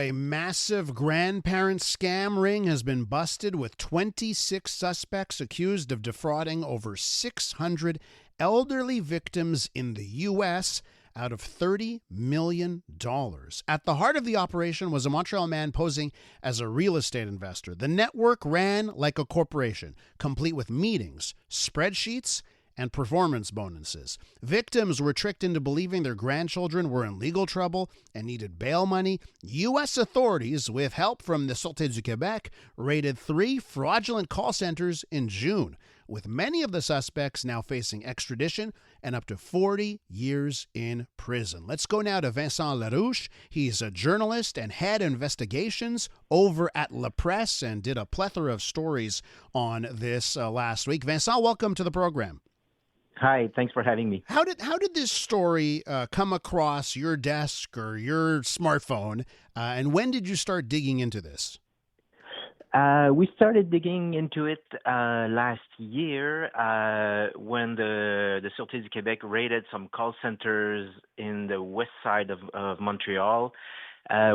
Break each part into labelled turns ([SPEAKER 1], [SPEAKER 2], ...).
[SPEAKER 1] A massive grandparent scam ring has been busted with 26 suspects accused of defrauding over 600 elderly victims in the U.S. out of $30 million. At the heart of the operation was a Montreal man posing as a real estate investor. The network ran like a corporation, complete with meetings, spreadsheets, and performance bonuses. Victims were tricked into believing their grandchildren were in legal trouble and needed bail money. U.S. authorities, with help from the Sûreté du Québec, raided 3 fraudulent call centers in June, with many of the suspects now facing extradition and up to 40 years in prison. Let's go now to Vincent Larouche. He's a journalist and head investigations over at Presse and did a plethora of stories on this last week. Vincent, welcome to the program.
[SPEAKER 2] Hi, thanks for having me.
[SPEAKER 1] How did this story come across your desk or your smartphone, and when did you start digging into this?
[SPEAKER 2] We started digging into it last year when the Sûreté du Québec raided some call centers in the west side of Montreal.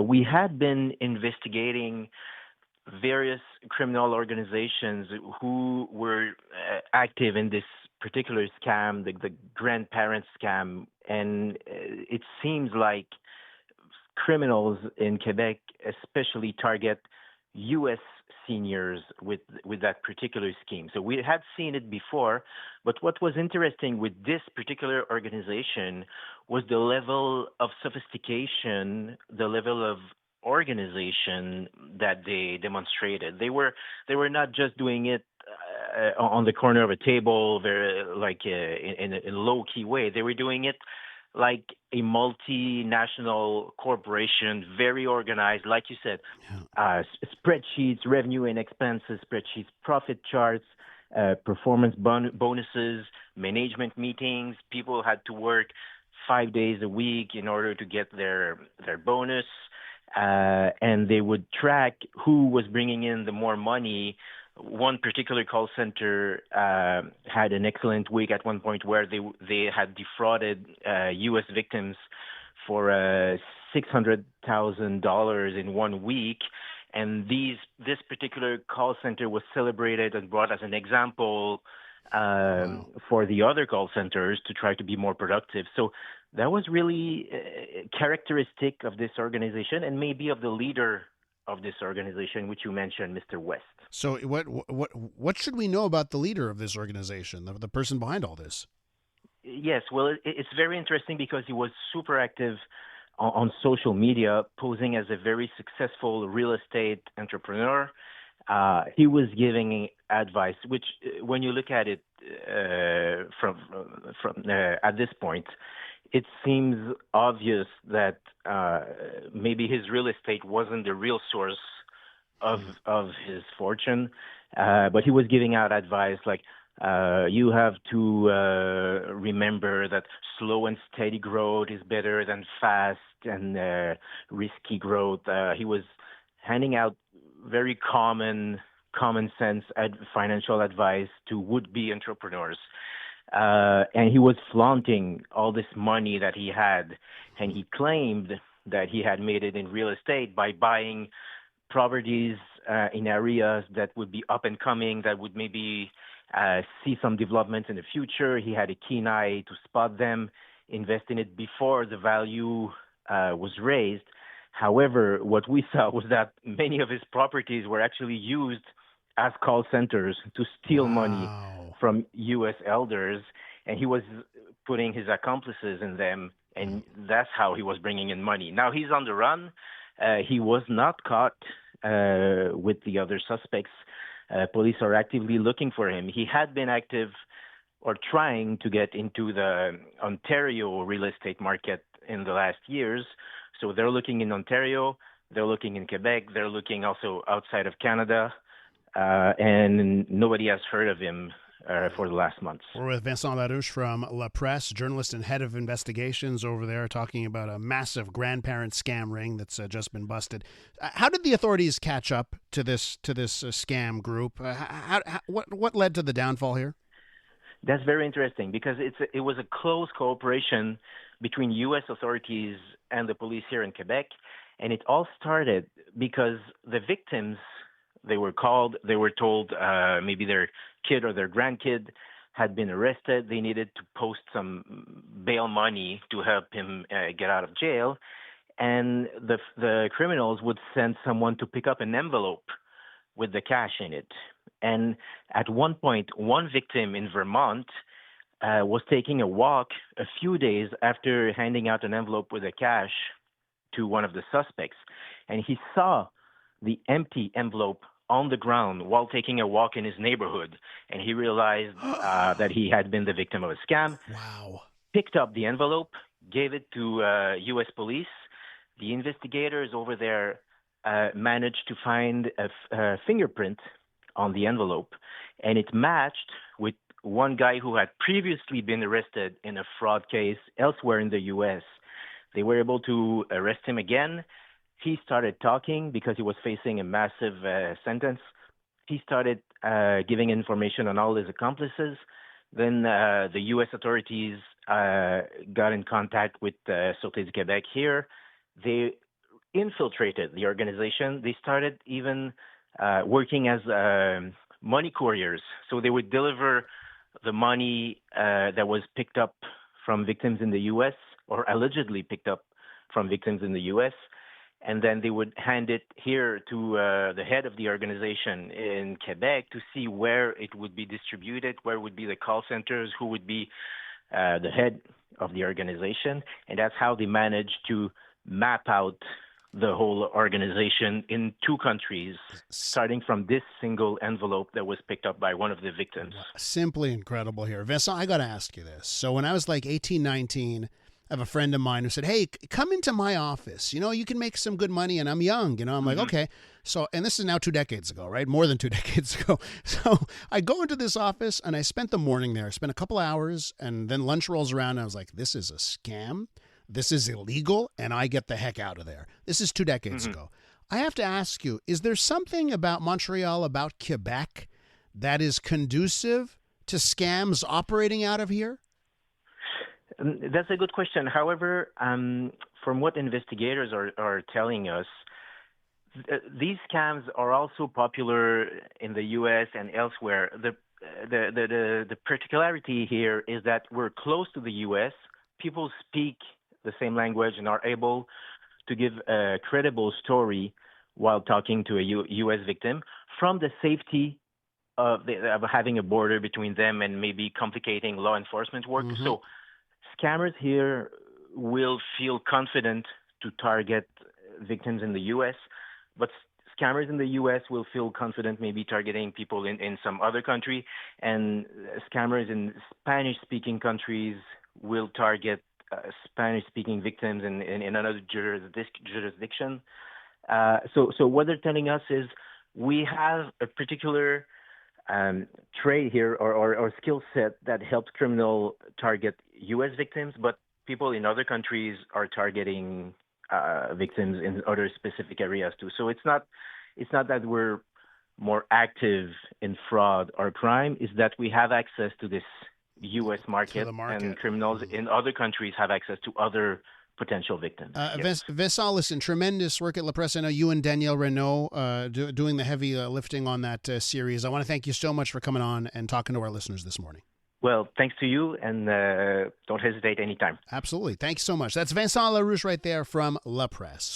[SPEAKER 2] We had been investigating various criminal organizations who were active in this particular scam, the grandparent scam, and it seems like criminals in Quebec especially target U.S. seniors with that particular scheme. So we had seen it before, but what was interesting with this particular organization was the level of sophistication, the level of organization that they demonstrated. They were not just doing it on the corner of a table, very in a low key way. They were doing it like a multinational corporation, very organized, like you said, spreadsheets, revenue and expenses spreadsheets, profit charts, performance bonuses, management meetings. People had to work 5 days a week in order to get their bonus. And they would track who was bringing in the more money. One particular call center had an excellent week at one point where they had defrauded U.S. victims for $600,000 in 1 week. And this particular call center was celebrated and brought as an example for the other call centers to try to be more productive. So that was really characteristic of this organization and maybe of the leader of this organization, which you mentioned, Mr. West.
[SPEAKER 1] So what should we know about the leader of this organization, the person behind all this?
[SPEAKER 2] Yes, well, it's very interesting because he was super active on social media, posing as a very successful real estate entrepreneur. He was giving advice, which, when you look at it from at this point, it seems obvious that maybe his real estate wasn't the real source of his fortune, but he was giving out advice like, you have to remember that slow and steady growth is better than fast and risky growth. He was handing out very common sense financial advice to would-be entrepreneurs. And he was flaunting all this money that he had, and he claimed that he had made it in real estate by buying properties in areas that would be up and coming, that would maybe see some development in the future. He had a keen eye to spot them, invest in it before the value was raised. However, what we saw was that many of his properties were actually used as call centers to steal money from U.S. elders, and he was putting his accomplices in them, and that's how he was bringing in money. Now he's on the run. He was not caught with the other suspects. Police are actively looking for him. He had been active or trying to get into the Ontario real estate market in the last years. So they're looking in Ontario, they're looking in Quebec, they're looking also outside of Canada, and nobody has heard of him for the last months.
[SPEAKER 1] We're with Vincent Larouche from Presse, journalist and head of investigations over there, talking about a massive grandparent scam ring that's just been busted. How did the authorities catch up to this scam group? What led to the downfall here?
[SPEAKER 2] That's very interesting because it was a close cooperation between U.S. authorities and the police here in Quebec. And it all started because the victims, they were told maybe their kid or their grandkid had been arrested. They needed to post some bail money to help him get out of jail. And the criminals would send someone to pick up an envelope with the cash in it. And at one point, one victim in Vermont was taking a walk a few days after handing out an envelope with the cash to one of the suspects. And he saw the empty envelope on the ground while taking a walk in his neighborhood. And he realized that he had been the victim of a scam.
[SPEAKER 1] Wow.
[SPEAKER 2] Picked up the envelope, gave it to U.S. police. The investigators over there managed to find a fingerprint on the envelope, and it matched with one guy who had previously been arrested in a fraud case elsewhere in the U.S. They were able to arrest him again. He started talking because he was facing a massive sentence. He started giving information on all his accomplices. Then the U.S. authorities got in contact with Sûreté du Québec here. They infiltrated the organization. They started even working as money couriers. So they would deliver the money that was picked up from victims in the U.S. or allegedly picked up from victims in the U.S., and then they would hand it here to the head of the organization in Quebec to see where it would be distributed, where would be the call centers, who would be the head of the organization. And that's how they managed to map out the whole organization in two countries, starting from this single envelope that was picked up by one of the victims.
[SPEAKER 1] Simply incredible here. Vincent, I got to ask you this. So when I was like 18, 19, I have a friend of mine who said, hey, come into my office. You know, you can make some good money, and I'm young. You know, I'm like, okay. So, and this is now 2 decades ago, right? More than 2 decades ago. So I go into this office, and I spent the morning there. I spent a couple hours, and then lunch rolls around, and I was like, this is a scam. This is illegal, and I get the heck out of there. This is 2 decades ago. I have to ask you, is there something about Montreal, about Quebec, that is conducive to scams operating out of here?
[SPEAKER 2] That's a good question. However, from what investigators are telling us, these scams are also popular in the U.S. and elsewhere. The particularity here is that we're close to the U.S. People speak the same language and are able to give a credible story while talking to a U.S. victim from the safety of having a border between them and maybe complicating law enforcement work. So scammers here will feel confident to target victims in the U.S., but scammers in the U.S. will feel confident maybe targeting people in some other country, and scammers in Spanish-speaking countries will target Spanish-speaking victims in another jurisdiction. So what they're telling us is we have a particular trade here or skill set that helps criminals target U.S. victims, but people in other countries are targeting victims in other specific areas too. So it's not that we're more active in fraud or crime, it's that we have access to this U.S. market, and criminals in other countries have access to other potential victims.
[SPEAKER 1] Vincent, listen, tremendous work at La Presse. I know you and Danielle Renaud doing the heavy lifting on that series. I want to thank you so much for coming on and talking to our listeners this morning.
[SPEAKER 2] Well, thanks to you, and don't hesitate anytime.
[SPEAKER 1] Absolutely. Thanks so much. That's Vincent Larouche right there from La Presse.